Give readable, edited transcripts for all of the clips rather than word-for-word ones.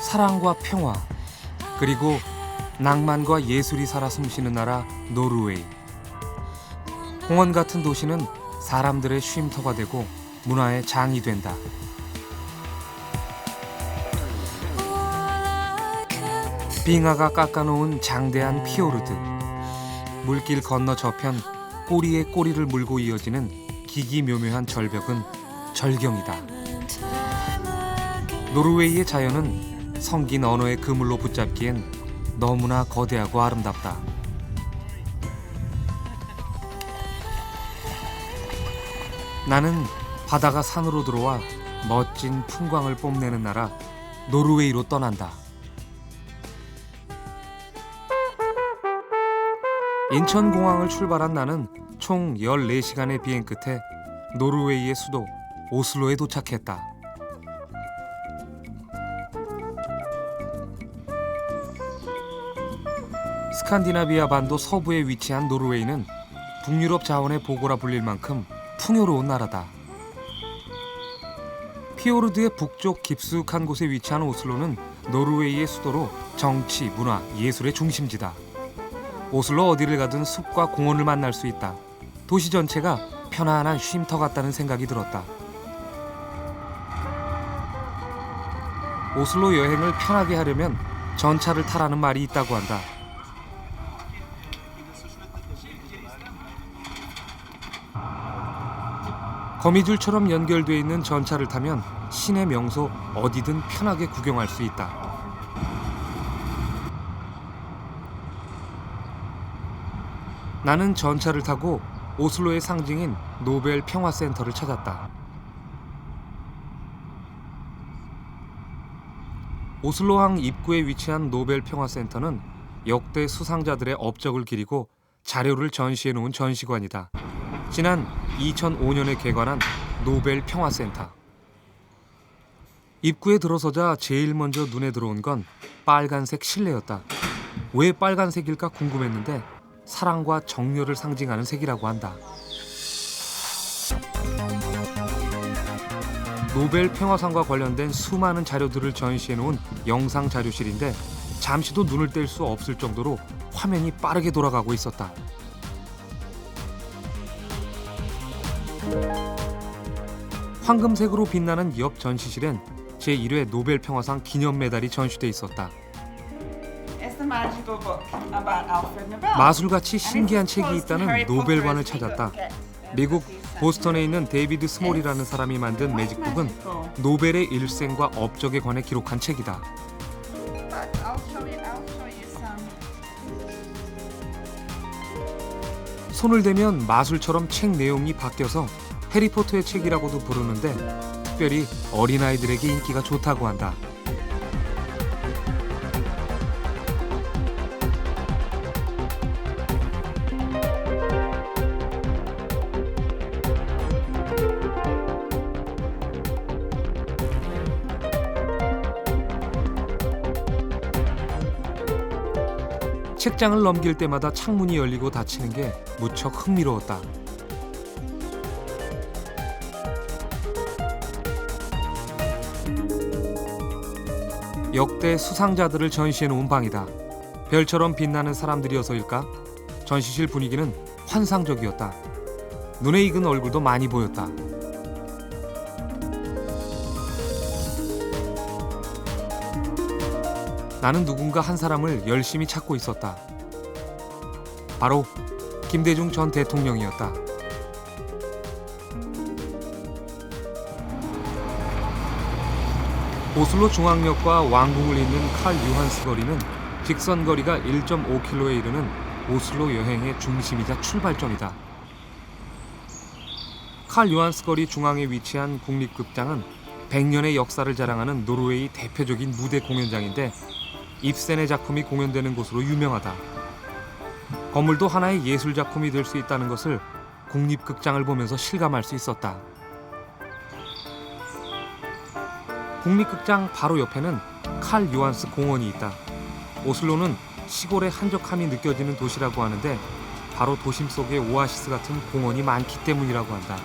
사랑과 평화, 그리고 낭만과 예술이 살아 숨쉬는 나라 노르웨이. 공원 같은 도시는 사람들의 쉼터가 되고 문화의 장이 된다. 빙하가 깎아놓은 장대한 피오르드, 물길 건너 저편 꼬리에 꼬리를 물고 이어지는 기기묘묘한 절벽은 절경이다. 노르웨이의 자연은 성긴 언어의 그물로 붙잡기엔 너무나 거대하고 아름답다. 나는 바다가 산으로 들어와 멋진 풍광을 뽐내는 나라 노르웨이로 떠난다. 인천공항을 출발한 나는 총 14시간의 비행 끝에 노르웨이의 수도 오슬로에 도착했다. 스칸디나비아 반도 서부에 위치한 노르웨이는 북유럽 자원의 보고라 불릴 만큼 풍요로운 나라다. 피오르드의 북쪽 깊숙한 곳에 위치한 오슬로는 노르웨이의 수도로 정치, 문화, 예술의 중심지다. 오슬로 어디를 가든 숲과 공원을 만날 수 있다. 도시 전체가 편안한 쉼터 같다는 생각이 들었다. 오슬로 여행을 편하게 하려면 전차를 타라는 말이 있다고 한다. 거미줄처럼 연결되어 있는 전차를 타면 시내 명소 어디든 편하게 구경할 수 있다. 나는 전차를 타고 오슬로의 상징인 노벨 평화센터를 찾았다. 오슬로항 입구에 위치한 노벨 평화센터는 역대 수상자들의 업적을 기리고 자료를 전시해 놓은 전시관이다. 지난 2005년에 개관한 노벨 평화센터. 입구에 들어서자 제일 먼저 눈에 들어온 건 빨간색 실내였다. 왜 빨간색일까 궁금했는데 사랑과 정열을 상징하는 색이라고 한다. 노벨 평화상과 관련된 수많은 자료들을 전시해 놓은 영상 자료실인데 잠시도 눈을 뗄 수 없을 정도로 화면이 빠르게 돌아가고 있었다. 황금색으로 빛나는 옆 전시실엔 제1회 노벨 평화상 기념 메달이 전시돼 있었다. 마술같이 신기한 책이 있다는 노벨관을 찾았다. 미국 보스턴에 있는 데이비드 스몰이라는 사람이 만든 매직북은 노벨의 일생과 업적에 관해 기록한 책이다. 손을 대면 마술처럼 책 내용이 바뀌어서 해리포터의 책이라고도 부르는데 특별히 어린아이들에게 인기가 좋다고 한다. 책장을 넘길 때마다 창문이 열리고 닫히는 게 무척 흥미로웠다. 역대 수상자들을 전시해 놓은 방이다. 별처럼 빛나는 사람들이어서일까? 전시실 분위기는 환상적이었다. 눈에 익은 얼굴도 많이 보였다. 나는 누군가 한 사람을 열심히 찾고 있었다. 바로 김대중 전 대통령이었다. 오슬로 중앙역과 왕궁을 잇는 칼 유한스 거리는 직선 거리가 1.5km에 이르는 오슬로 여행의 중심이자 출발점이다. 칼 유한스 거리 중앙에 위치한 국립극장은 100년의 역사를 자랑하는 노르웨이 대표적인 무대 공연장인데 입센의 작품이 공연되는 곳으로 유명하다. 건물도 하나의 예술 작품이 될 수 있다는 것을 국립극장을 보면서 실감할 수 있었다. 국립극장 바로 옆에는 칼 요한스 공원이 있다. 오슬로는 시골의 한적함이 느껴지는 도시라고 하는데 바로 도심 속에 오아시스 같은 공원이 많기 때문이라고 한다.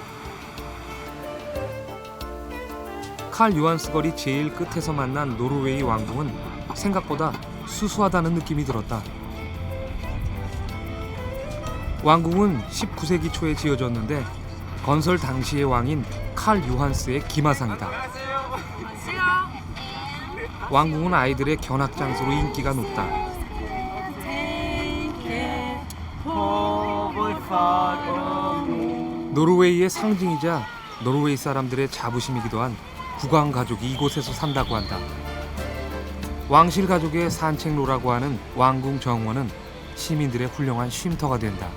칼 요한스 거리 제일 끝에서 만난 노르웨이 왕궁은 생각보다 수수하다는 느낌이 들었다. 왕궁은 19세기 초에 지어졌는데 건설 당시의 왕인 칼 요한스의 기마상이다. 왕궁은 아이들의 견학 장소로 인기가 높다. 노르웨이의 상징이자 노르웨이 사람들의 자부심이기도 한 국왕 가족이 이곳에서 산다고 한다. 왕실 가족의 산책로라고 하는 왕궁 정원은 시민들의 훌륭한 쉼터가 된다.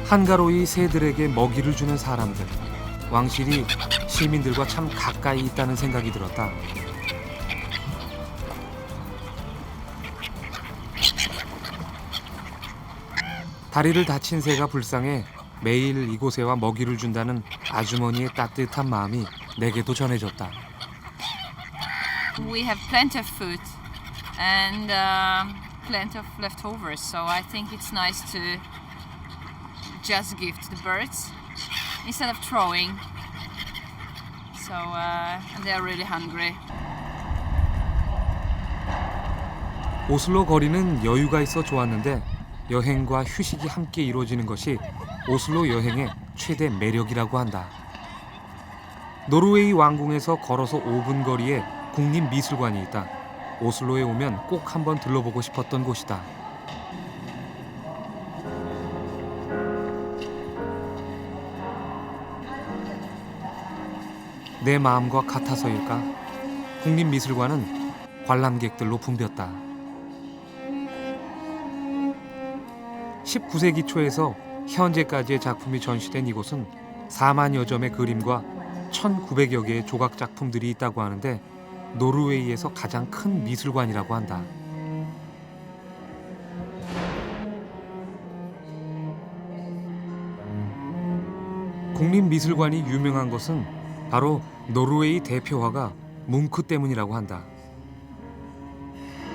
한가로이 새들에게 먹이를 주는 사람들. 왕실이 시민들과 참 가까이 있다는 생각이 들었다. 다리를 다친 새가 불쌍해 매일 이곳에 와 먹이를 준다는 아주머니의 따뜻한 마음이 내게도 전해졌다. We have plenty of food and plenty of leftovers, so I think it's nice to just give to the birds instead of throwing. So they are really hungry. 오슬로 거리는 여유가 있어 좋았는데 여행과 휴식이 함께 이루어지는 것이 오슬로 여행의 최대 매력이라고 한다. 노르웨이 왕궁에서 걸어서 5분 거리에 국립미술관이 있다. 오슬로에 오면 꼭 한번 들러보고 싶었던 곳이다. 내 마음과 같아서일까? 국립미술관은 관람객들로 붐볐다. 19세기 초에서 현재까지의 작품이 전시된 이곳은 4만여 점의 그림과 1,900여 개의 조각 작품들이 있다고 하는데 노르웨이에서 가장 큰 미술관이라고 한다. 국립미술관이 유명한 것은 바로 노르웨이 대표화가 뭉크 때문이라고 한다.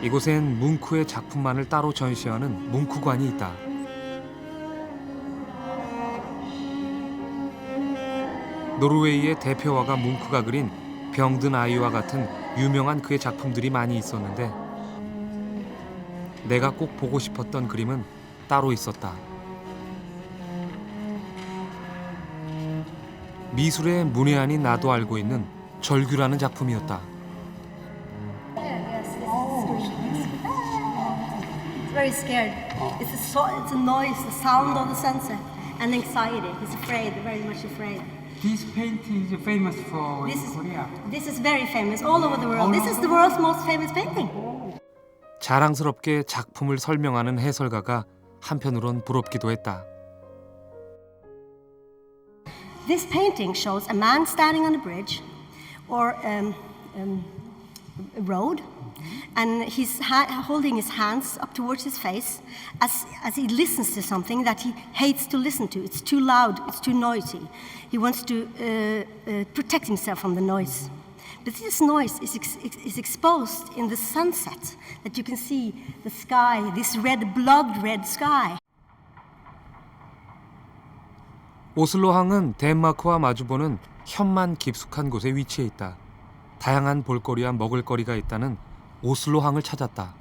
이곳엔 뭉크의 작품만을 따로 전시하는 뭉크관이 있다. 노르웨이의 대표화가 뭉크가 그린 병든 아이와 같은 유명한 그의 작품들이 많이 있었는데 내가 꼭 보고 싶었던 그림은 따로 있었다. 미술의 문외한인 나도 알고 있는 절규라는 작품이었다. Very scared. It's a noise, the sound of the sunset, and anxiety. He's afraid, very much afraid. This painting is famous for Korea. This is very famous all over the world. This is the world's most famous painting. 자랑스럽게 작품을 설명하는 해설가가 한편으론 부럽기도 했다. This painting shows a man standing on a bridge or a road, and he's holding his hands up towards his face as he listens to something that he hates to listen to. It's too loud, it's too noisy. He wants to protect himself from the noise. But this noise is exposed in the sunset, that you can see the sky, this red, blood-red sky. 오슬로항은 덴마크와 마주보는 현만 깊숙한 곳에 위치해 있다. 다양한 볼거리와 먹을거리가 있다는 오슬로항을 찾았다.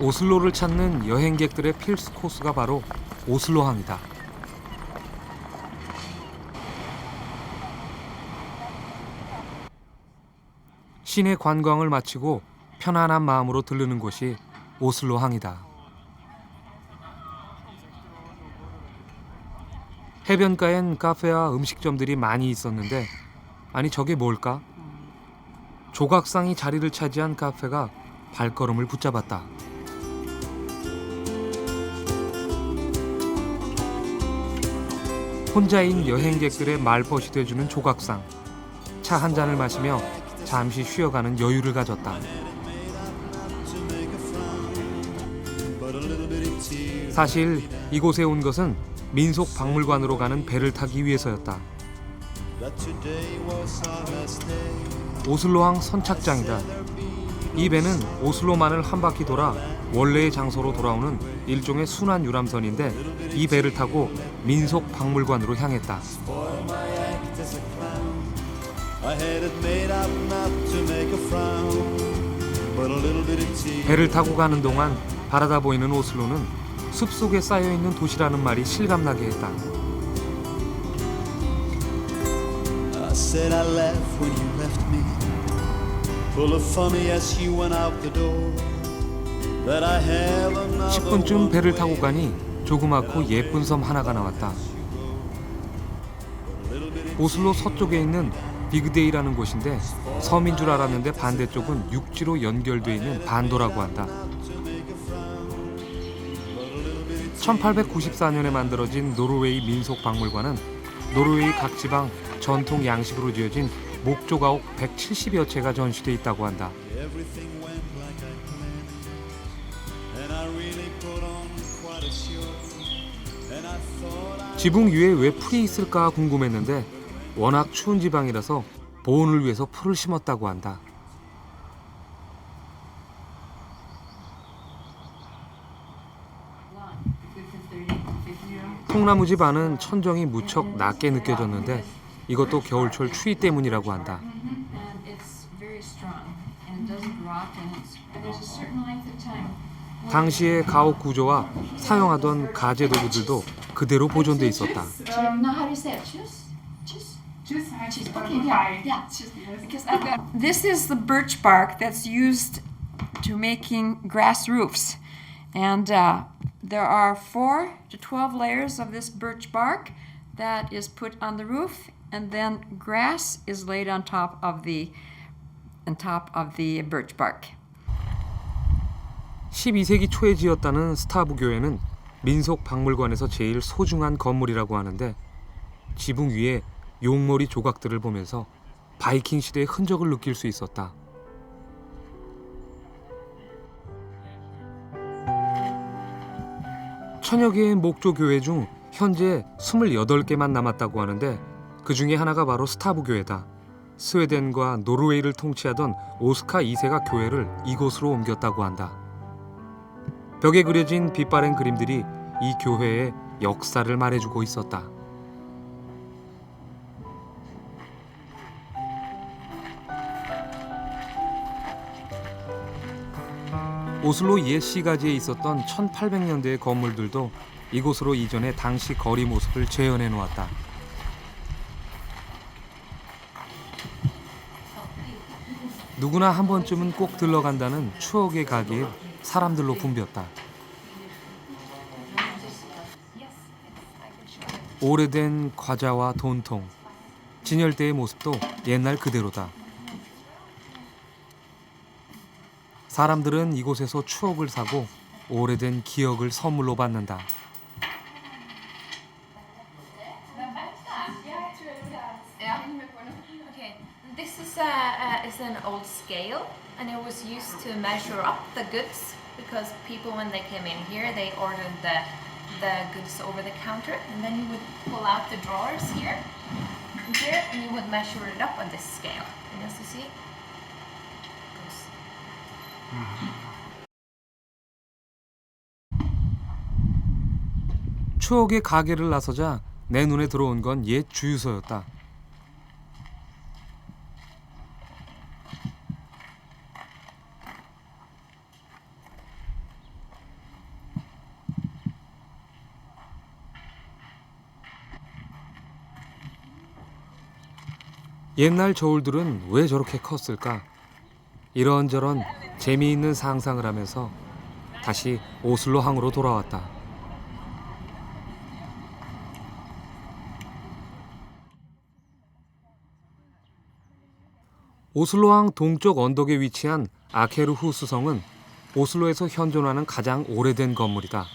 오슬로를 찾는 여행객들의 필수 코스가 바로 오슬로항이다. 시내 관광을 마치고 편안한 마음으로 들르는 곳이 오슬로항이다. 해변가엔 카페와 음식점들이 많이 있었는데 아니 저게 뭘까? 조각상이 자리를 차지한 카페가 발걸음을 붙잡았다. 혼자인 여행객들의 말벗이 돼주는 조각상. 차 한 잔을 마시며 잠시 쉬어가는 여유를 가졌다. 사실 이곳에 온 것은 민속 박물관으로 가는 배를 타기 위해서였다. 오슬로항 선착장이다. 이 배는 오슬로만을 한 바퀴 돌아 원래의 장소로 돌아오는 일종의 순환 유람선인데 이 배를 타고 민속 박물관으로 향했다. 배를 타고 가는 동안 바라다 보이는 오슬로는 숲속에 쌓여있는 도시라는 말이 실감나게 했다. I said I left when you left me, full of funny as you went out the door. That I have another 10분쯤 배를 타고 가니 조그맣고 예쁜 섬 하나가 나왔다. 오슬로 서쪽에 있는 비그데이라는 곳인데 섬인 줄 알았는데 반대쪽은 육지로 연결돼 있는 반도라고 한다. 1894년에 만들어진 노르웨이 민속박물관은 노르웨이 각 지방 전통 양식으로 지어진 목조가옥 170여 채가 전시돼 있다고 한다. 지붕 위에 왜 풀이 있을까 궁금했는데 워낙 추운 지방이라서 보온을 위해서 풀을 심었다고 한다. 통나무집 안은 천정이 무척 낮게 느껴졌는데 이것도 겨울철 추위 때문이라고 한다. 당시의 가옥 구조와 사용하던 가재 도구들도 그대로 보존돼 있었다. This is the birch bark that's used to making grass roofs, and there are 4 to 12 layers of this birch bark that is put on the roof, and then grass is laid on top of the birch bark. 12세기 초에 지었다는 스타브 교회는 민속 박물관에서 제일 소중한 건물이라고 하는데 지붕 위에 용머리 조각들을 보면서 바이킹 시대의 흔적을 느낄 수 있었다. 천여 개의 목조 교회 중 현재 28개만 남았다고 하는데 그 중에 하나가 바로 스타브 교회다. 스웨덴과 노르웨이를 통치하던 오스카 2세가 교회를 이곳으로 옮겼다고 한다. 벽에 그려진 빛바랜 그림들이 이 교회의 역사를 말해주고 있었다. 오슬로 옛 시가지에 있었던 1800년대의 건물들도 이곳으로 이전해 당시 거리 모습을 재현해 놓았다. 누구나 한 번쯤은 꼭 들러간다는 추억의 가게에 사람들로 붐볐다. 오래된 과자와 돈통, 진열대의 모습도 옛날 그대로다. 사람들은 이곳에서 추억을 사고 오래된 기억을 선물로 받는다. Okay, this is an old scale, and it was used to measure up the goods because people, when they came in here, they ordered the goods over the counter, and then you would pull out the drawers here, and you would measure it up on this scale. And as you see, it goes. 추억의 가게를 나서자 내 눈에 들어온 건 옛 주유소였다. 옛날 저울들은 왜 저렇게 컸을까? 이런저런 재미있는 상상을 하면서 다시 오슬로 항으로 돌아왔다. 오슬로항 동쪽 언덕에 위치한 아케르후스 성은 오슬로에서 현존하는 가장 오래된 건물이다.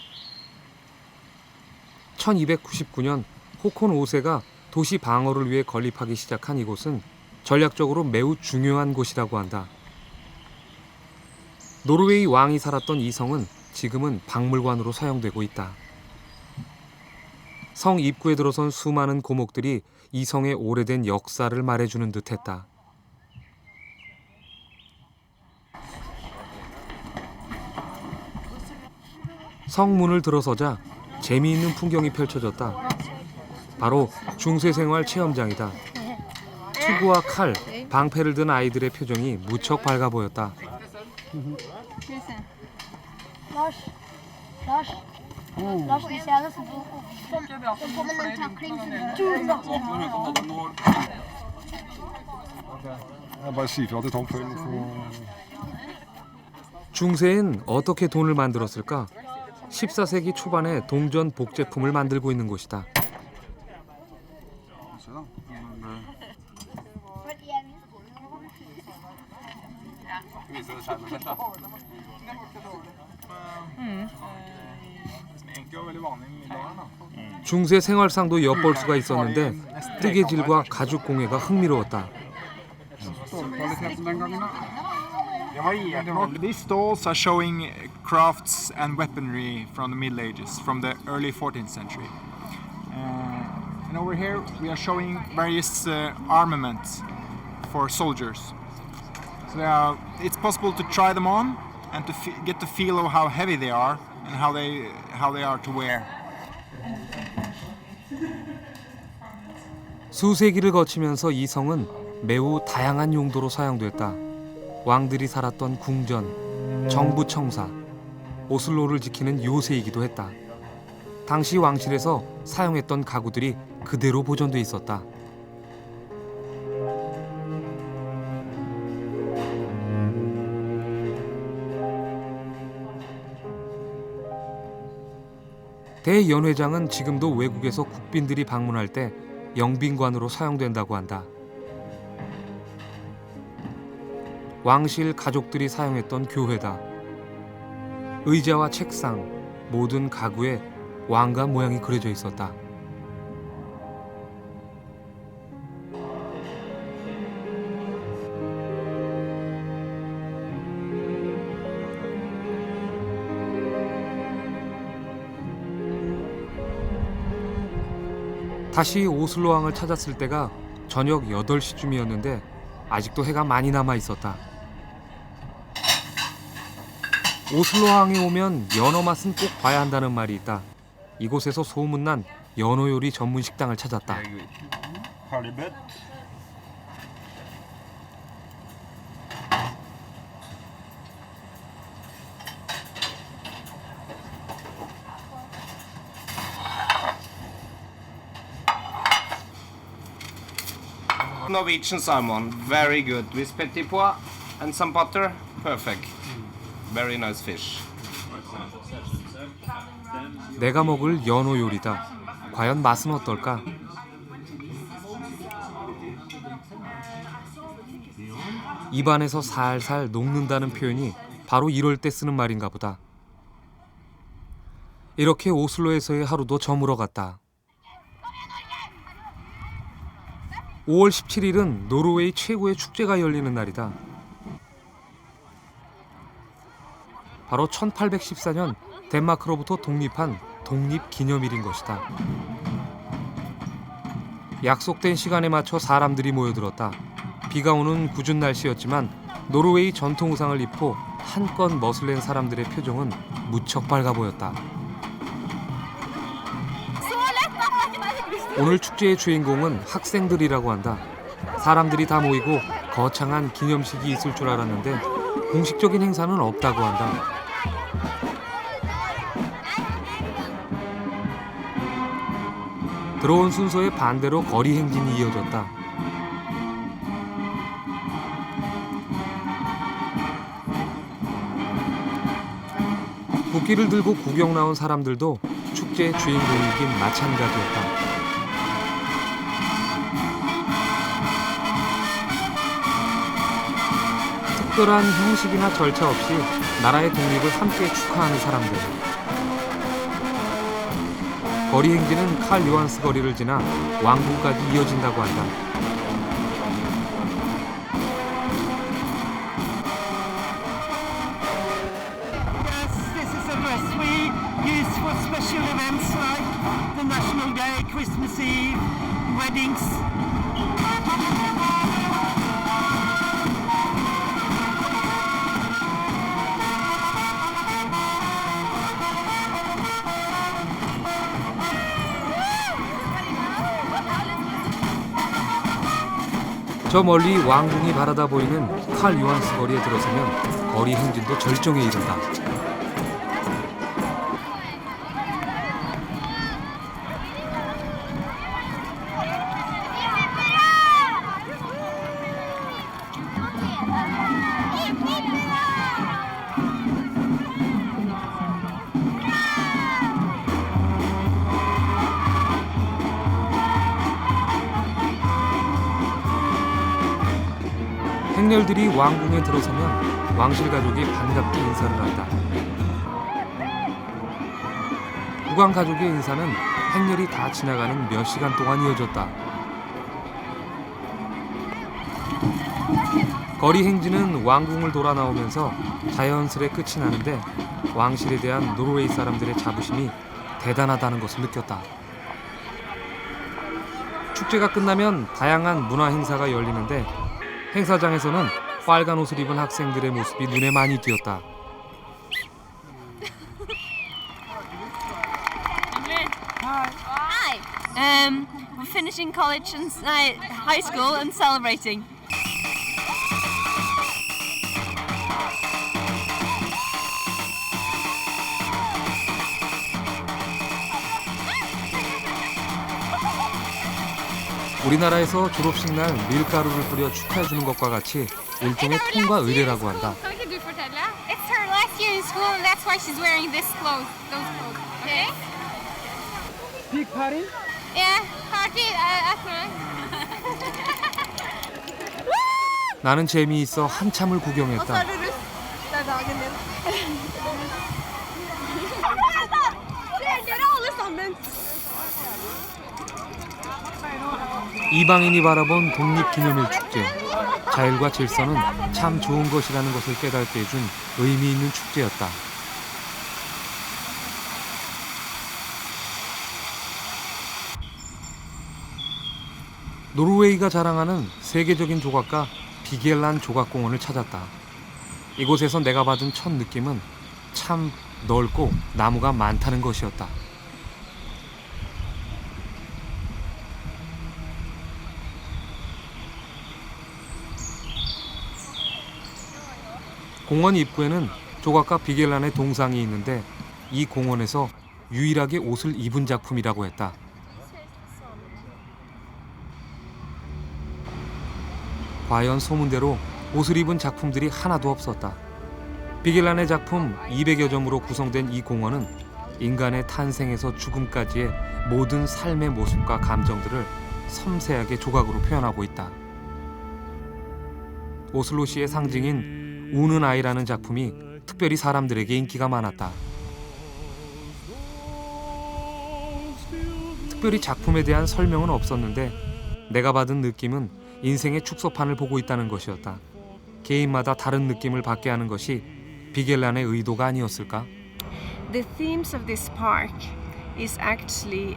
1299년 호콘 5세가 도시 방어를 위해 건립하기 시작한 이곳은 전략적으로 매우 중요한 곳이라고 한다. 노르웨이 왕이 살았던 이 성은 지금은 박물관으로 사용되고 있다. 성 입구에 들어선 수많은 고목들이 이 성의 오래된 역사를 말해주는 듯했다. 성문을 들어서자 재미있는 풍경이 펼쳐졌다. 바로 중세생활 체험장이다. 투구와 칼, 방패를 든 아이들의 표정이 무척 밝아 보였다. Lars, vi ser det så de får med en tackling bare si fra til Tom før. 중세엔 어떻게 돈을 만들었을까? 14세기 초반에 동전 복제품을 만들고 있는 곳이다. 중세 생활상도 엿볼 수가 있었는데 뜨개질과 가죽 공예가 흥미로웠다. These stalls are showing crafts and weaponry from the Middle Ages, from the early 14th century. And over here we are showing various armaments for soldiers. So it's possible to try them on and to get the feel of how heavy they are and how they are to wear. 수세기를 거치면서 이 성은 매우 다양한 용도로 사용됐다. 왕들이 살았던 궁전, 정부 청사, 오슬로를 지키는 요새이기도 했다. 당시 왕실에서 사용했던 가구들이 그대로 보존돼 있었다. 대연회장은 지금도 외국에서 국빈들이 방문할 때 영빈관으로 사용된다고 한다. 왕실 가족들이 사용했던 교회다. 의자와 책상, 모든 가구에 왕가 모양이 그려져 있었다. 다시 오슬로항을 찾았을 때가 저녁 8시쯤이었는데 아직도 해가 많이 남아 있었다. 오슬로항에 오면 연어 맛은 꼭 봐야 한다는 말이 있다. 이곳에서 소문난 연어 요리 전문 식당을 찾았다. Norwegian salmon, very good. With petit pois and some butter, perfect. Very nice fish. 내가 먹을 연어 요리다. 과연 맛은 어떨까? 입안에서 살살 녹는다는 표현이 바로 이럴 때 쓰는 말인가 보다. 이렇게 오슬로에서의 하루도 저물어갔다. 5월 17일은 노르웨이 최고의 축제가 열리는 날이다. 바로 1814년 덴마크로부터 독립한 독립기념일인 것이다. 약속된 시간에 맞춰 사람들이 모여들었다. 비가 오는 궂은 날씨였지만 노르웨이 전통 의상을 입고 한껏 멋을 낸 사람들의 표정은 무척 밝아 보였다. 오늘 축제의 주인공은 학생들이라고 한다. 사람들이 다 모이고 거창한 기념식이 있을 줄 알았는데 공식적인 행사는 없다고 한다. 들어온 순서에 반대로 거리 행진이 이어졌다. 국기를 들고 구경 나온 사람들도 축제의 주인공이긴 마찬가지였다. 특별한 형식이나 절차 없이 나라의 독립을 함께 축하하는 사람들. 거리 행진은 칼 요한스 거리를 지나 왕궁까지 이어진다고 한다. Yes, this is a dress we use for special events like the National Day, Christmas Eve, weddings. 저 멀리 왕궁이 바라다 보이는 칼 요한스 거리에 들어서면 거리 행진도 절정에 이른다. 행렬들이 왕궁에 들어서면 왕실 가족이 반갑게 인사를 한다. 국왕 가족의 인사는 행렬이 다 지나가는 몇 시간 동안 이어졌다. 거리 행진은 왕궁을 돌아 나오면서 자연스레 끝이 나는데 왕실에 대한 노르웨이 사람들의 자부심이 대단하다는 것을 느꼈다. 축제가 끝나면 다양한 문화 행사가 열리는데 행사장에서는 빨간 옷을 입은 학생들의 모습이 눈에 많이 띄었다. Hi. We're finishing college and high school and celebrating. 우리나라에서 졸업식 날 밀가루를 뿌려 축하해주는 것과 같이 일종의 통과 의례라고 한다. It's her last year in school, and that's why she's wearing those clothes. Okay? Big party? Yeah, party after. 나는 재미있어 한참을 구경했다. 이방인이 바라본 독립기념일 축제. 자율과 질서는 참 좋은 것이라는 것을 깨닫게 해준 의미 있는 축제였다. 노르웨이가 자랑하는 세계적인 조각가 비겔란 조각공원을 찾았다. 이곳에서 내가 받은 첫 느낌은 참 넓고 나무가 많다는 것이었다. 공원 입구에는 조각가 비겔란의 동상이 있는데 이 공원에서 유일하게 옷을 입은 작품이라고 했다. 과연 소문대로 옷을 입은 작품들이 하나도 없었다. 비겔란의 작품 200여 점으로 구성된 이 공원은 인간의 탄생에서 죽음까지의 모든 삶의 모습과 감정들을 섬세하게 조각으로 표현하고 있다. 오슬로시의 상징인 우는 아이라는 작품이 특별히 사람들에게 인기가 많았다. 특별히 작품에 대한 설명은 없었는데 내가 받은 느낌은 인생의 축소판을 보고 있다는 것이었다. 개인마다 다른 느낌을 받게 하는 것이 비겔란의 의도가 아니었을까? The themes of this park is actually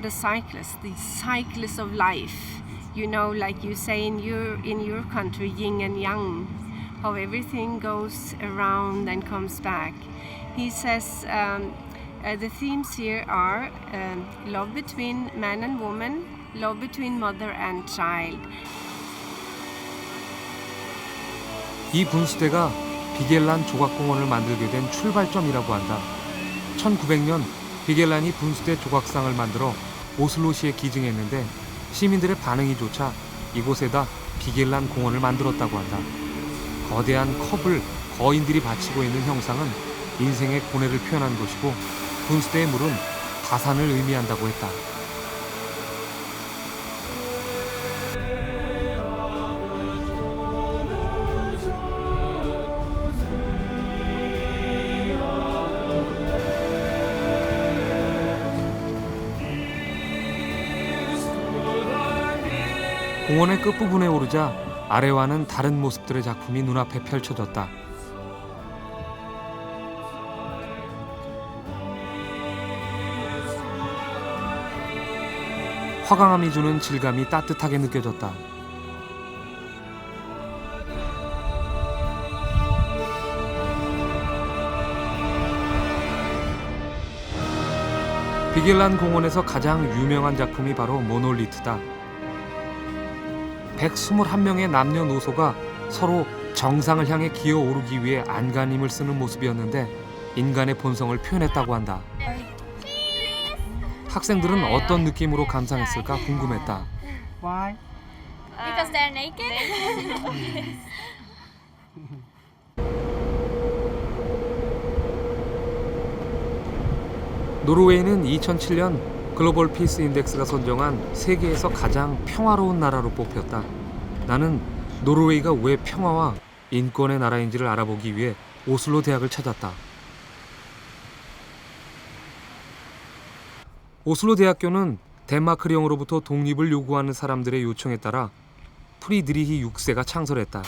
the cycles of life. You know, like you say in your country, yin and yang, how everything goes around and comes back. He says the themes here are love between man and woman, love between mother and child. 이 분수대가 비겔란 조각공원을 만들게 된 출발점이라고 한다. 1900년 비겔란이 분수대 조각상을 만들어 오슬로시에 기증했는데 시민들의 반응이 좋자 이곳에다 비겔란 공원을 만들었다고 한다. 거대한 컵을 거인들이 바치고 있는 형상은 인생의 고뇌를 표현한 것이고 분수대의 물은 다산을 의미한다고 했다. 공원의 끝부분에 오르자 아래와는 다른 모습들의 작품이 눈앞에 펼쳐졌다. 화강암이 주는 질감이 따뜻하게 느껴졌다. 비겔란 공원에서 가장 유명한 작품이 바로 모놀리트다. 121명의 남녀노소가 서로 정상을 향해 기어오르기 위해 안간힘을 쓰는 모습이었는데 인간의 본성을 표현했다고 한다. 학생들은 어떤 느낌으로 감상했을까 궁금했다. Why? Because they're naked. 노르웨이는 2007년 글로벌 피스 인덱스가 선정한 세계에서 가장 평화로운 나라로 뽑혔다. 나는 노르웨이가 왜 평화와 인권의 나라인지를 알아보기 위해 오슬로 대학을 찾았다. 오슬로 대학교는 덴마크령으로부터 독립을 요구하는 사람들의 요청에 따라 프리드리히 6세가 창설했다.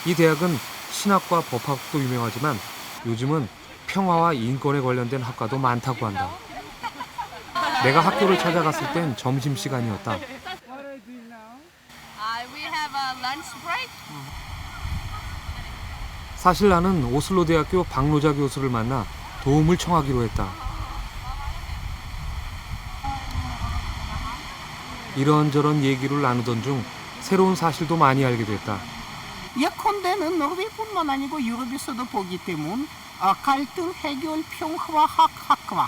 이 대학은 신학과 법학도 유명하지만 요즘은 평화와 인권에 관련된 학과도 많다고 한다. 내가 학교를 찾아갔을 땐 점심시간이었다. We have a lunch break. 사실 나는 오슬로 대학교 박노자 교수를 만나 도움을 청하기로 했다. 이런저런 얘기를 나누던 중 새로운 사실도 많이 알게 됐다. 예컨대는 노르웨이뿐만 아니고 유럽에서도 보기 때문 갈등 해결 평화학 학과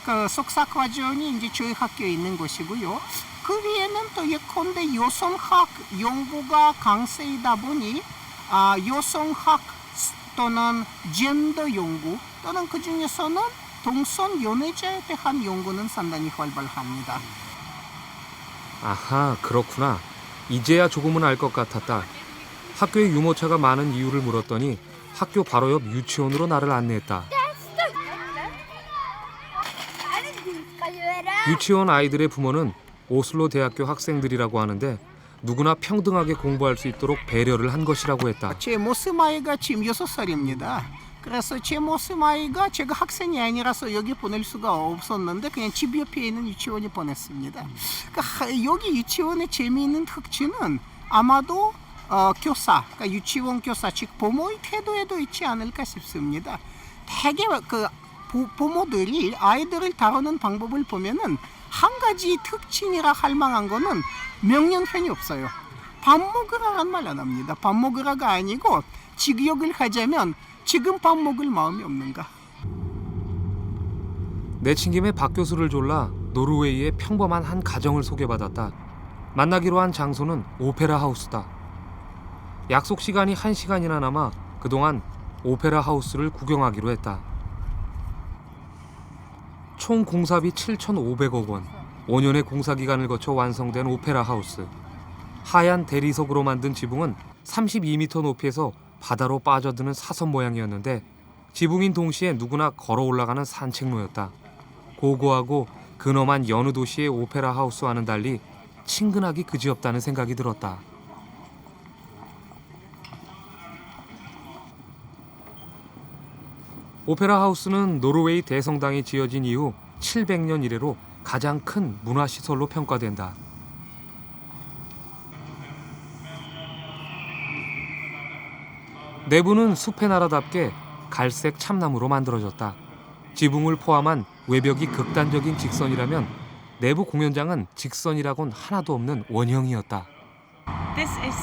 그 석사과정이 이제 저희 학교에 있는 것이고요. 그 위에는 또 예컨대 여성학 연구가 강세이다 보니 여성학 또는 젠더 연구 또는 그 중에서는 동성 연애자에 대한 연구는 상당히 활발합니다. 아하, 그렇구나. 이제야 조금은 알 것 같았다. 학교에 유모차가 많은 이유를 물었더니 학교 바로 옆 유치원으로 나를 안내했다. 유치원 아이들의 부모는 오슬로 대학교 학생들이라고 하는데 누구나 평등하게 공부할 수 있도록 배려를 한 것이라고 했다. 제 모습 아이가 지금 6살입니다. 그래서 제 모습 아이가 제가 학생이 아니라서 여기 보낼 수가 없었는데 그냥 집 옆에 있는 유치원에 보냈습니다. 그러니까 여기 유치원의 재미있는 특징은 아마도 교사, 그러니까 유치원 교사, 즉 부모의 태도에도 있지 않을까 싶습니다. 대개 그 부모들이 아이들을 다루는 방법을 보면은 한 가지 특징이라 할 만한 거는 명령편이 없어요. 밥 먹으라란 말 안 합니다. 밥 먹으라가 아니고 직역을 하자면 지금 밥 먹을 마음이 없는가. 내친김에 박 교수를 졸라 노르웨이의 평범한 한 가정을 소개받았다. 만나기로 한 장소는 오페라 하우스다. 약속 시간이 1시간이나 남아 그동안 오페라 하우스를 구경하기로 했다. 총 공사비 7,500억 원, 5년의 공사기간을 거쳐 완성된 오페라 하우스. 하얀 대리석으로 만든 지붕은 32m 높이에서 바다로 빠져드는 사선 모양이었는데 지붕인 동시에 누구나 걸어 올라가는 산책로였다. 고고하고 근엄한 여느 도시의 오페라 하우스와는 달리 친근하기 그지없다는 생각이 들었다. 오페라 하우스는 노르웨이 대성당이 지어진 이후 700년 이래로 가장 큰 문화시설로 평가된다. 내부는 숲의 나라답게 갈색 참나무로 만들어졌다. 지붕을 포함한 외벽이 극단적인 직선이라면 내부 공연장은 직선이라곤 하나도 없는 원형이었다. This is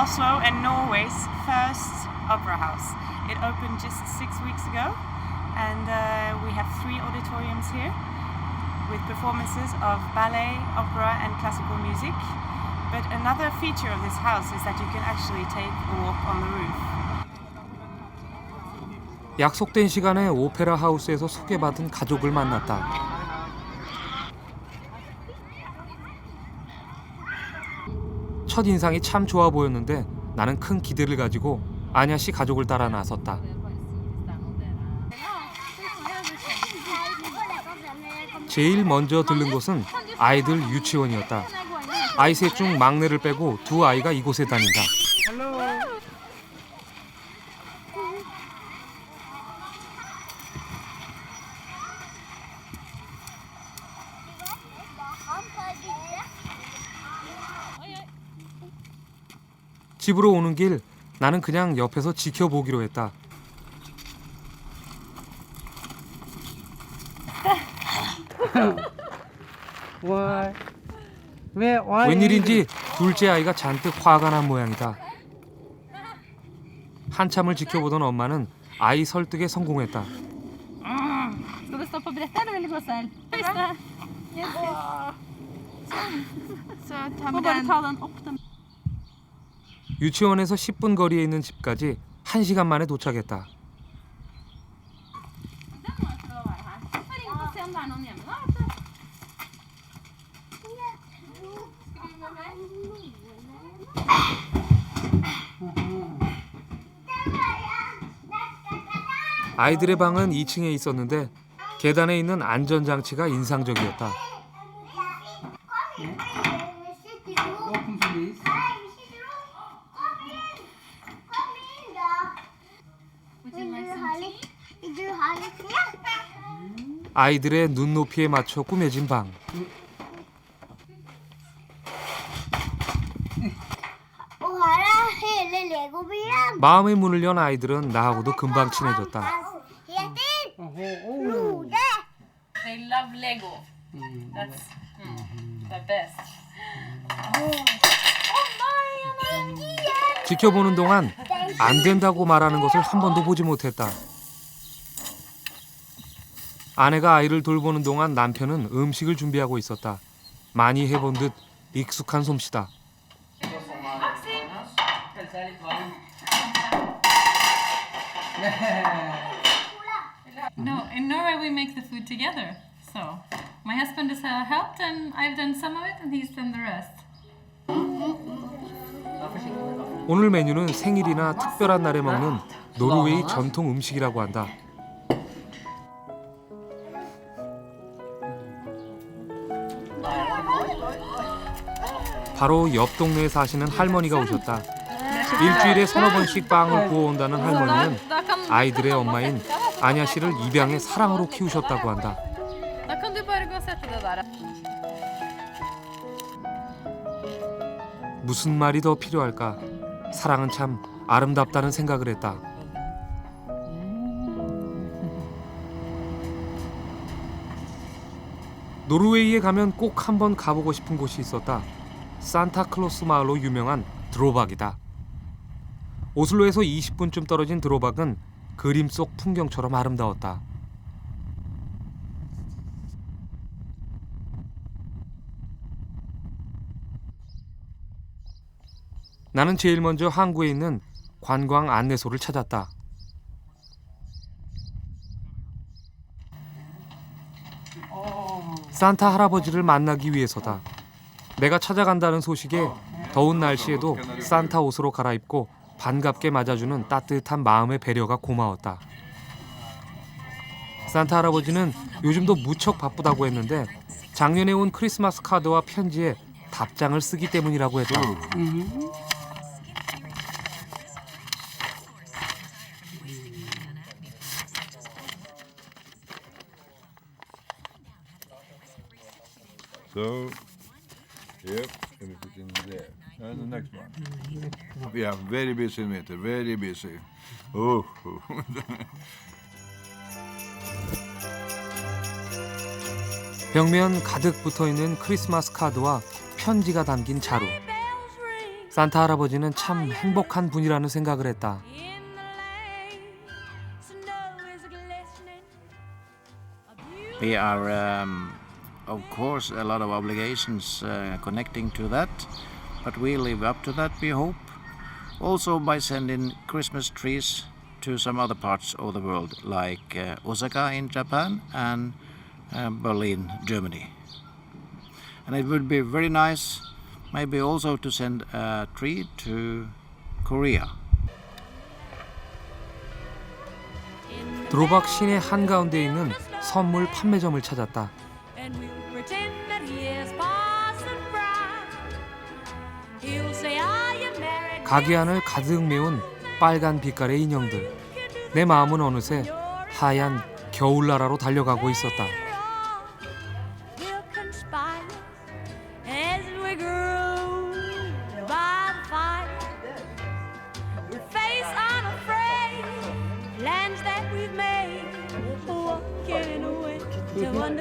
Oslo and Norway's first opera house. It opened just 6 weeks ago, and we have 3 auditoriums here with performances of ballet, opera, and classical music. But another feature of this house is that you can actually take a walk on the roof. 약속된 시간에 오페라 하우스에서 소개받은 가족을 만났다. 첫 인상이 참 좋아 보였는데 나는 큰 기대를 가지고 아냐 씨 가족을 따라 나섰다. 제일 먼저 들른 곳은 아이들 유치원이었다. 아이 셋 중 막내를 빼고 2 아이가 이곳에 다닌다. 집으로 오는 길 나는 그냥 옆에서 지켜보기로 했다. Why? 웬일인지 둘째 아이가 잔뜩 화가 난 모양이다. 한참을 지켜보던 엄마는 아이 설득에 성공했다. Ska du stå på brettet eller vill du gå själv? Så ta med den. 유치원에서 10분 거리에 있는 집까지 1시간 만에 도착했다. 아이들의 방은 2층에 있었는데 계단에 있는 안전장치가 인상적이었다. 아이들의 눈높이에 맞춰 꾸며진 방. 마음의 문을 연 아이들은 나하고도 금방 친해졌다. They love Lego. That's the best. 지켜보는 동안 안 된다고 말하는 것을 한 번도 보지 못했다. 아내가 아이를 돌보는 동안 남편은 음식을 준비하고 있었다. 많이 해본 듯 익숙한 솜씨다. No, in Norway we make the food together. So my husband has helped and I've done some of it and he's done the rest. 오늘 메뉴는 생일이나 특별한 날에 먹는 노르웨이 전통 음식이라고 한다. 바로 옆 동네에 사시는 할머니가 오셨다. 일주일에 서너 번씩 빵을 구워온다는 할머니는 아이들의 엄마인 아냐 씨를 입양의 사랑으로 키우셨다고 한다. 무슨 말이 더 필요할까? 사랑은 참 아름답다는 생각을 했다. 노르웨이에 가면 꼭 한번 가보고 싶은 곳이 있었다. 산타클로스 마을로 유명한 드로박이다. 오슬로에서 20분쯤 떨어진 드로박은 그림 속 풍경처럼 아름다웠다. 나는 제일 먼저 항구에 있는 관광 안내소를 찾았다. 산타 할아버지를 만나기 위해서다. 내가 찾아간다는 소식에 더운 날씨에도 산타 옷으로 갈아입고 반갑게 맞아주는 따뜻한 마음의 배려가 고마웠다. 산타 할아버지는 요즘도 무척 바쁘다고 했는데 작년에 온 크리스마스 카드와 편지에 답장을 쓰기 때문이라고 했다. So, yep, and we put in there. And the next one. Yeah, very busy meter, very busy. Oh. 벽면 가득 붙어있는 크리스마스 카드와 편지가 담긴 자루. 산타 할아버지는 참 행복한 분이라는 생각을 했다. We are, of course, a lot of obligations connecting to that, but we live up to that, we hope. Also by sending Christmas trees to some other parts of the world, like Osaka in Japan and Berlin, Germany. And it would be very nice, maybe also to send a tree to Korea. 드로박 시내 한가운데 있는 선물 판매점을 찾았다. 가게 안을 가득 메운 빨간 빛깔의 인형들. 내 마음은 어느새 하얀 겨울나라로 달려가고 있었다.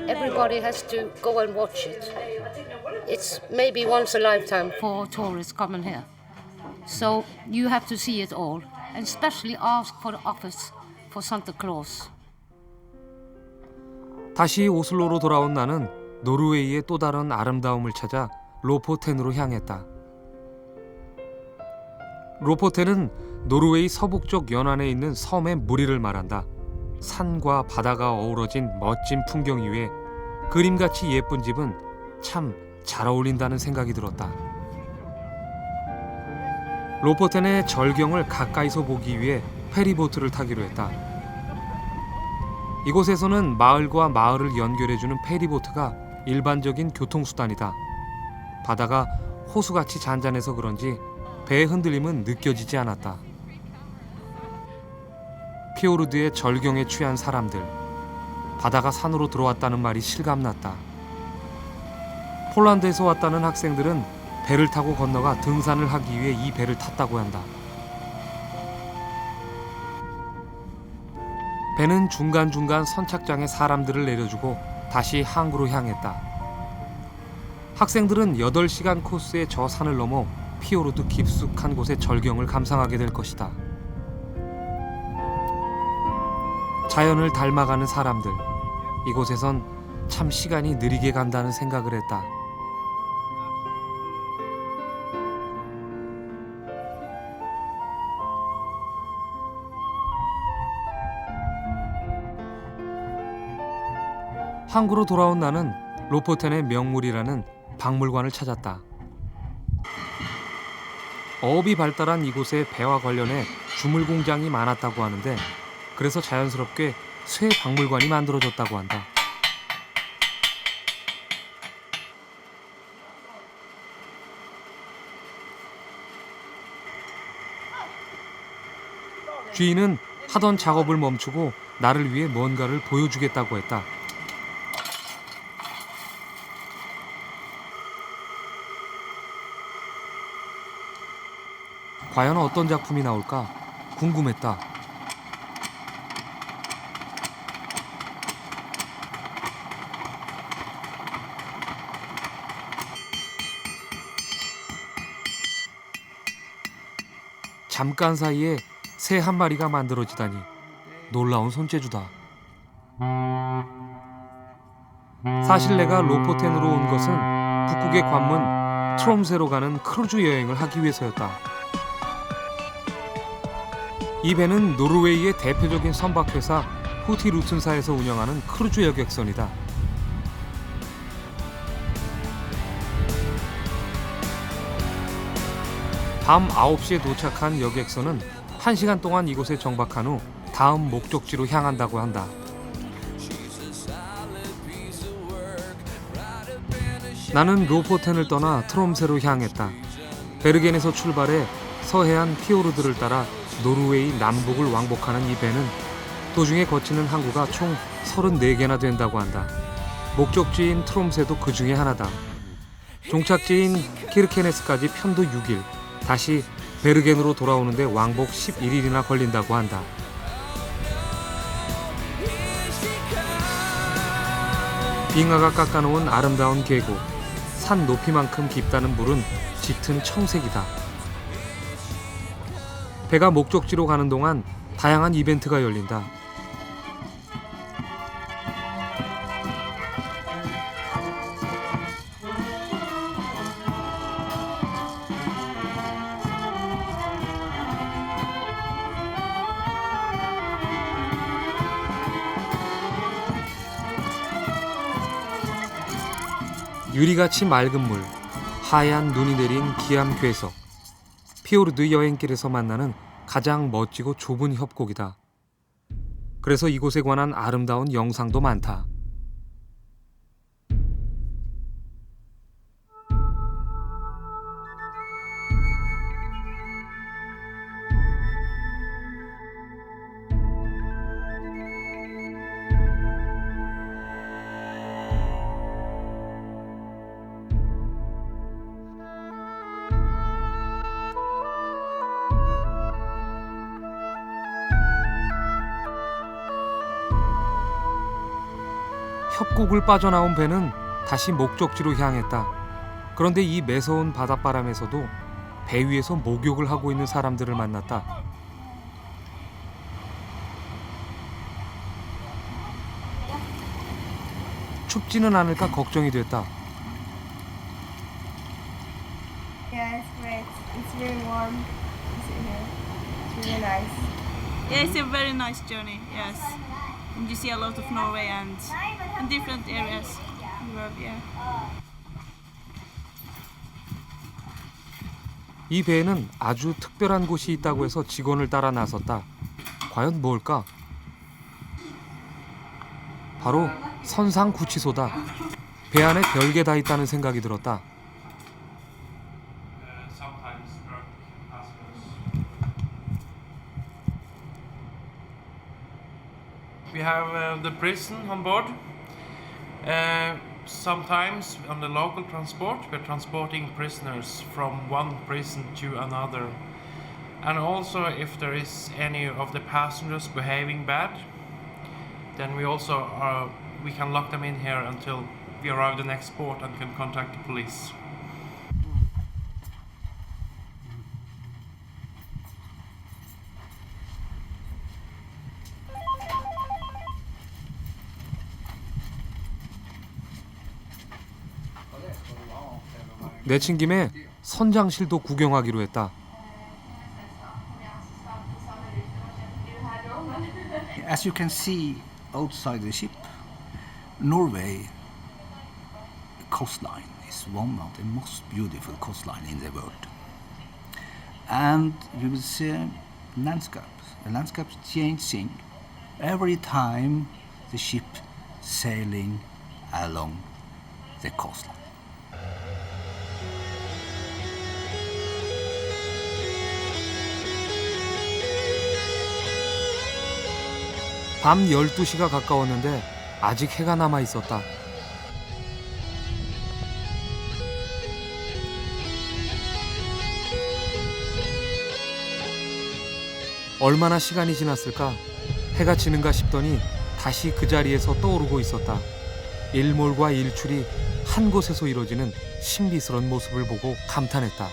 Everybody has to go and watch it. it's maybe once a lifetime for tourists coming here. So you have to see it all, and especially ask for the office for Santa Claus. 다시 오슬로로 돌아온 나는 노르웨이의 또 다른 아름다움을 찾아 로포텐으로 향했다. 로포텐은 노르웨이 서북쪽 연안에 있는 섬의 무리를 말한다. 산과 바다가 어우러진 멋진 풍경 위에 그림같이 예쁜 집은 참 잘 어울린다는 생각이 들었다. 로포텐의 절경을 가까이서 보기 위해 페리보트를 타기로 했다. 이곳에서는 마을과 마을을 연결해주는 페리보트가 일반적인 교통수단이다. 바다가 호수같이 잔잔해서 그런지 배의 흔들림은 느껴지지 않았다. 피오르드의 절경에 취한 사람들, 바다가 산으로 들어왔다는 말이 실감났다. 폴란드에서 왔다는 학생들은 배를 타고 건너가 등산을 하기 위해 이 배를 탔다고 한다. 배는 중간중간 선착장에 사람들을 내려주고 다시 항구로 향했다. 학생들은 8시간 코스의 저 산을 넘어 피오르드 깊숙한 곳의 절경을 감상하게 될 것이다. 자연을 닮아가는 사람들, 이곳에선 참 시간이 느리게 간다는 생각을 했다. 항구로 돌아온 나는 로포텐의 명물이라는 박물관을 찾았다. 어업이 발달한 이곳에 배와 관련해 주물 공장이 많았다고 하는데 그래서 자연스럽게 쇠 박물관이 만들어졌다고 한다. 주인은 하던 작업을 멈추고 나를 위해 뭔가를 보여주겠다고 했다. 과연 어떤 작품이 나올까 궁금했다. 잠깐 사이에 새 한 마리가 만들어지다니 놀라운 손재주다. 사실 내가 로포텐으로 온 것은 북극의 관문 트롬세로 가는 크루즈 여행을 하기 위해서였다. 이 배는 노르웨이의 대표적인 선박회사 후티루튼사에서 운영하는 크루즈 여객선이다. 밤 9시에 도착한 여객선은 1시간 동안 이곳에 정박한 후 다음 목적지로 향한다고 한다. 나는 로포텐을 떠나 트롬세로 향했다. 베르겐에서 출발해 서해안 피오르드를 따라 노르웨이 남북을 왕복하는 이 배는 도중에 거치는 항구가 총 34개나 된다고 한다. 목적지인 트롬세도 그 중에 하나다. 종착지인 키르케네스까지 편도 6일, 다시 베르겐으로 돌아오는데 왕복 11일이나 걸린다고 한다. 빙하가 깎아놓은 아름다운 계곡, 산 높이만큼 깊다는 물은 짙은 청색이다. 배가 목적지로 가는 동안 다양한 이벤트가 열린다. 유리같이 맑은 물, 하얀 눈이 내린 기암 괴석, 피오르드 여행길에서 만나는 가장 멋지고 좁은 협곡이다. 그래서 이곳에 관한 아름다운 영상도 많다. 협곡을 빠져나온 배는 다시 목적지로 향했다. 그런데 이 매서운 바닷바람에서도 배 위에서 목욕을 하고 있는 사람들을 만났다. 춥지는 않을까 걱정이 됐다. Yeah, it's great. It's very warm. It's here. It's really nice. Yeah, it's a very nice journey. Yes, and you see a lot of Norway and different areas in Europe. Yeah. 이 배에는 아주 특별한 곳이 있다고 해서 직원을 따라 나섰다. 과연 뭘까? 바로 선상구치소다. 배 안에 별게 다 있다는 생각이 들었다. We have the prison on board. Sometimes on the local transport, we're transporting prisoners from one prison to another. And also if there is any of the passengers behaving bad, then we can lock them in here until we arrive at the next port and can contact the police. 내친 김에 선장실도 구경하기로 했다. As you can see outside the ship, Norway coastline is one of the most beautiful coastline in the world. And you will see landscapes. The landscapes changing every time the ship sailing along the coastline. 밤 12시가 가까웠는데 아직 해가 남아 있었다. 얼마나 시간이 지났을까? 해가 지는가 싶더니 다시 그 자리에서 떠오르고 있었다. 일몰과 일출이 한 곳에서 이루어지는 신비스러운 모습을 보고 감탄했다.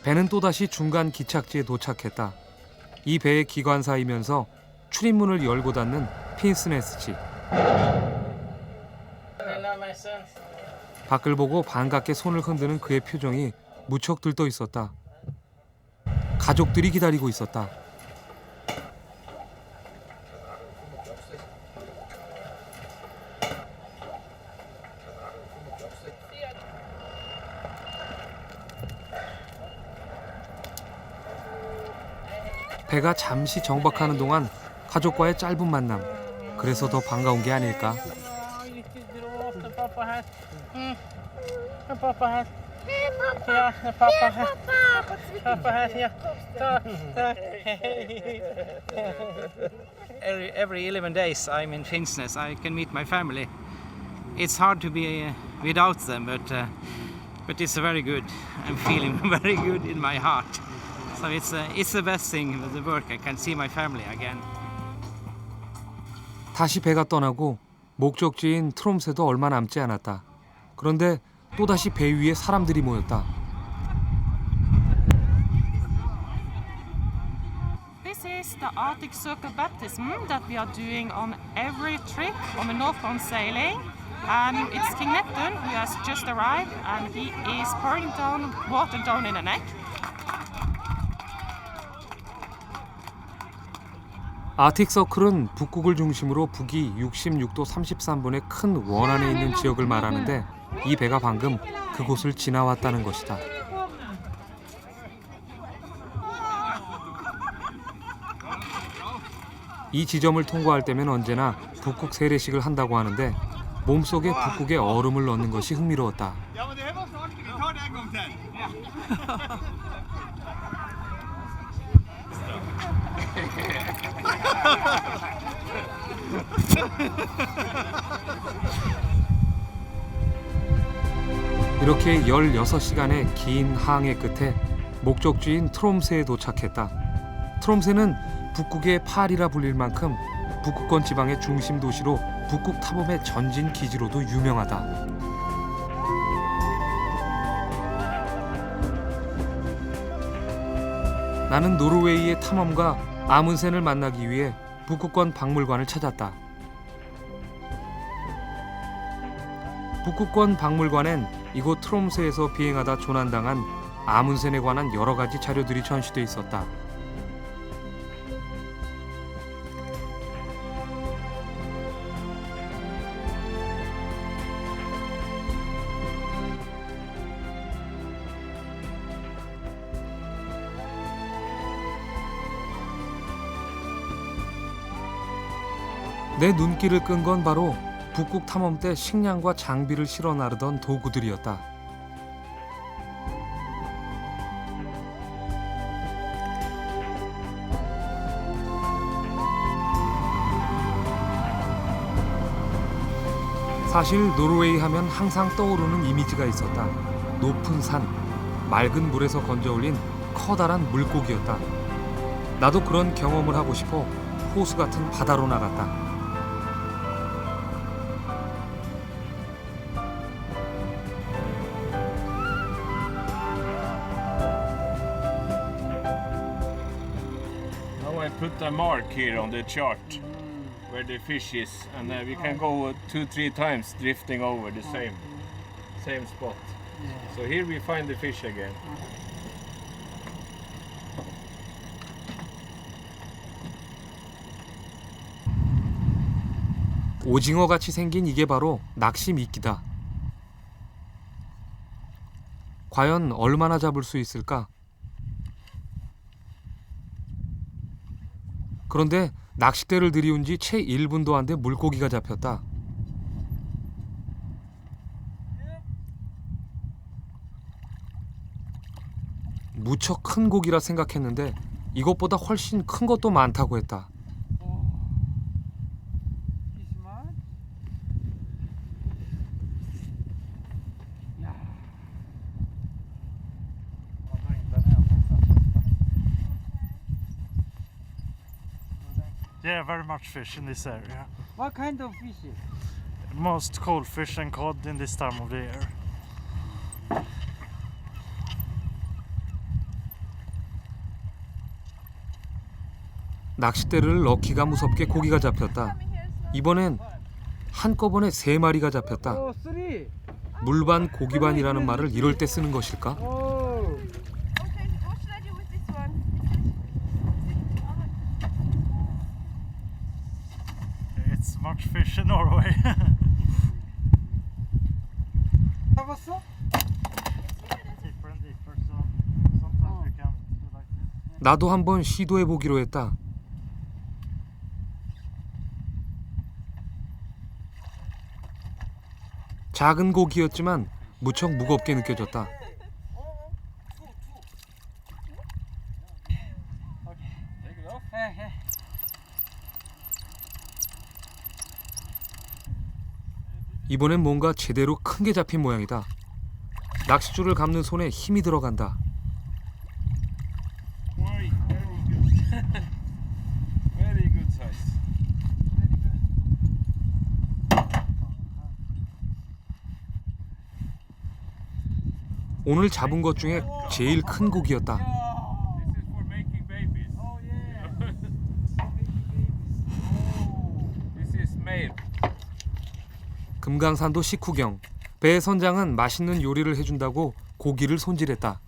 배는 또다시 중간 기착지에 도착했다. 이 배의 기관사이면서 출입문을 열고 닫는 핀스네스지. 밖을 보고 반갑게 손을 흔드는 그의 표정이 무척 들떠 있었다. 가족들이 기다리고 있었다. 배가 잠시 정박하는 동안 가족과의 짧은 만남. 그래서 더 반가운 게 아닐까. Every 11 days I'm in Finnsnes. I can meet my family. It's hard to be without them, but it's very good. I'm feeling very good in my heart. So it's the best thing with the work. I can see my family again. 다시 배가 떠나고 목적지인 트롬새도 얼마 남지 않았다. 그런데 또다시 배 위에 사람들이 모였다. This is the Arctic Circle baptism that we are doing on every trip on the northbound sailing. And it's King Neptune who has just arrived, and he is pouring down water down in the neck. 아틱 서클은 북극을 중심으로 북위 66도 33분의 큰 원안에 있는 지역을 말하는데 이 배가 방금 그곳을 지나왔다는 것이다. 이 지점을 통과할 때면 언제나 북극 세례식을 한다고 하는데 몸속에 북극의 얼음을 넣는 것이 흥미로웠다. 이렇게 16시간의 긴 항해 끝에 목적지인 트롬새에 도착했다. 트롬세는 북극의 팔이라 불릴 만큼 북극권 지방의 중심 도시로 북극 탐험의 전진 기지로도 유명하다. 나는 노르웨이의 탐험가 아문센을 만나기 위해 북극권 박물관을 찾았다. 북극권 박물관엔 이곳 트롬세에서 비행하다 조난당한 아문센에 관한 여러 가지 자료들이 전시돼 있었다. 내 눈길을 끈 건 바로 북극 탐험 때 식량과 장비를 실어 나르던 도구들이었다. 사실 노르웨이 하면 항상 떠오르는 이미지가 있었다. 높은 산, 맑은 물에서 건져 올린 커다란 물고기였다. 나도 그런 경험을 하고 싶어 호수 같은 바다로 나갔다. Put a mark here on the chart where the fish is, and we can go 2-3 times drifting over the same spot. So here we find the fish again. 오징어같이 생긴 이게 바로 낚시 미끼다. 과연 얼마나 잡을 수 있을까? 그런데 낚싯대를 들이운 지 채 1분도 안 돼 물고기가 잡혔다. 무척 큰 고기라 생각했는데 이것보다 훨씬 큰 것도 많다고 했다. Yeah, very much fish in this area. What kind of fish? Most cold fish and cod in this time of the year. 낚싯대를 넣기가 무섭게 고기가 잡혔다. 이번엔 한꺼번에 3마리가 잡혔다. 물반 고기반이라는 말을 이럴 때 쓰는 것일까? It's much fish in Norway. 나도 한번 시도해보기로 했다. 작은 고기였지만 무척 무겁게 느껴졌다. 이번엔 뭔가 제대로 큰 게 잡힌 모양이다. 낚싯줄을 감는 손에 힘이 들어간다. Very good size. 오늘 잡은 것 중에 제일 큰 고기였다. This is made. 금강산도 식후경. 배 선장은 맛있는 요리를 해준다고 고기를 손질했다.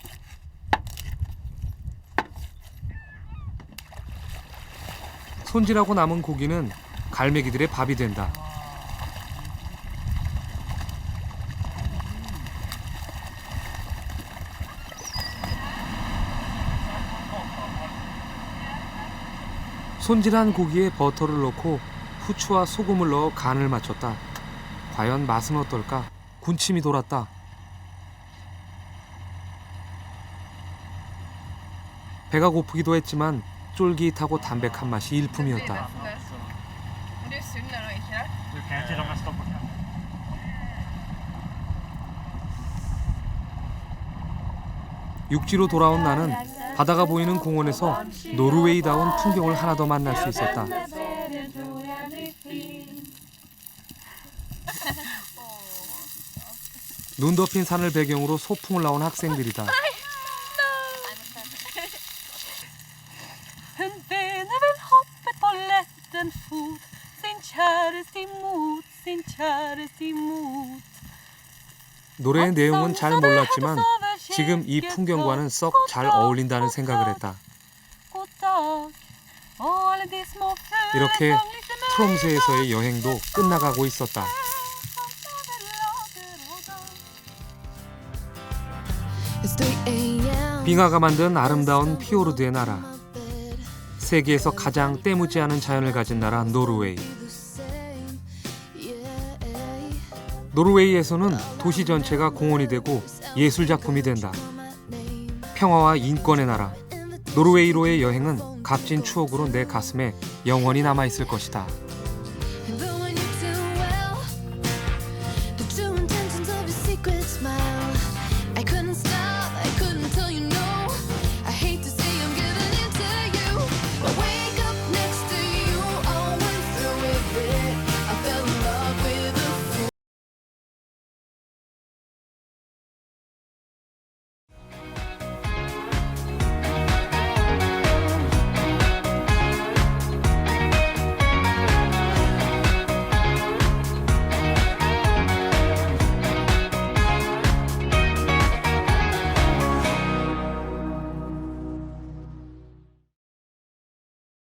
손질하고 남은 고기는 갈매기들의 밥이 된다. 손질한 고기에 버터를 넣고 후추와 소금을 넣어 간을 맞췄다. 과연 맛은 어떨까? 군침이 돌았다. 배가 고프기도 했지만 쫄깃하고 담백한 맛이 일품이었다. 육지로 돌아온 나는 바다가 보이는 공원에서 노르웨이다운 풍경을 하나 더 만날 수 있었다. 눈 덮인 산을 배경으로 소풍을 나온 학생들이다. En vene vil hoppe på letten fot, sin kjæreste imot, sin kjæreste imot. 노래의 내용은 잘 몰랐지만 지금 이 풍경과는 썩 잘 어울린다는 생각을 했다. God dag, og alle de små 이렇게 트롬스에서의 여행도 끝나가고 있었다. 빙하가 만든 아름다운 피오르드의 나라. 세계에서 가장 때묻지 않은 자연을 가진 나라 노르웨이. 노르웨이에서는 도시 전체가 공원이 되고 예술 작품이 된다. 평화와 인권의 나라. 노르웨이로의 여행은 값진 추억으로 내 가슴에 영원히 남아있을 것이다.